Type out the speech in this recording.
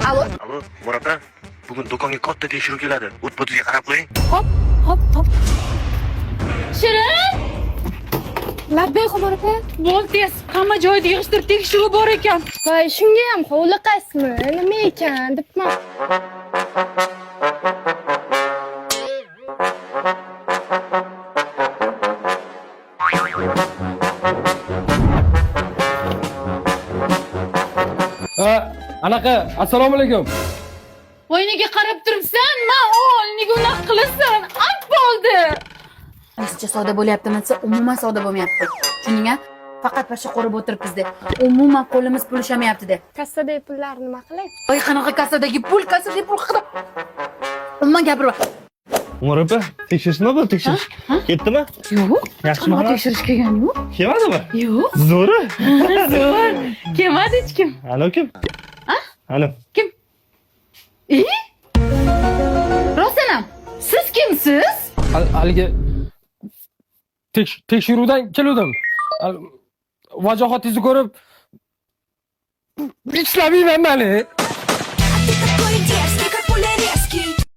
Alo. Alo, Murat aka. Bugun do'konga katta tekshiruv keladi. O't-o'tiga qarab qo'ying. Hop. Shirin! Labbay Xumor aka. Bo'l tez, hamma joyda yig'ishtirib tekshiruv bor ekan. Voy, shunga ham hovliqasizmi? Nima ekan debman. Anaqa, assalomu alaykum. Voyniga qarab turibsan, ma'qul, nega unaqa qilasan? Ap bo'ldi. Sizcha savdo bo'lyaptimi desa, umuman savdo bo'lmayapti. Tushundingmi? Faqat pasha qo'rib o'tiribmiz-da. Umuman qo'limiz pul ishlamayapti-da. Kassadagi pullarni nima qilay? Voy, qanaqa kassadagi pul haqida. Umuman gapirma. Umar opa, tekshirish nima bo'ldi, tekshirish? Ketdimi? Yo'q. Yaxshimi? Hech tekshirish kelgan yo'q. Kelmadimi? Yo'q. Zo'ri. Zo'r. Kelmadi hech kim. Alo kim? Alo. Kim? Rostdanam, siz kimsiz? Haligi tekshiruvdan keldim. Vajohatingizni ko'rib ishlamayman meni.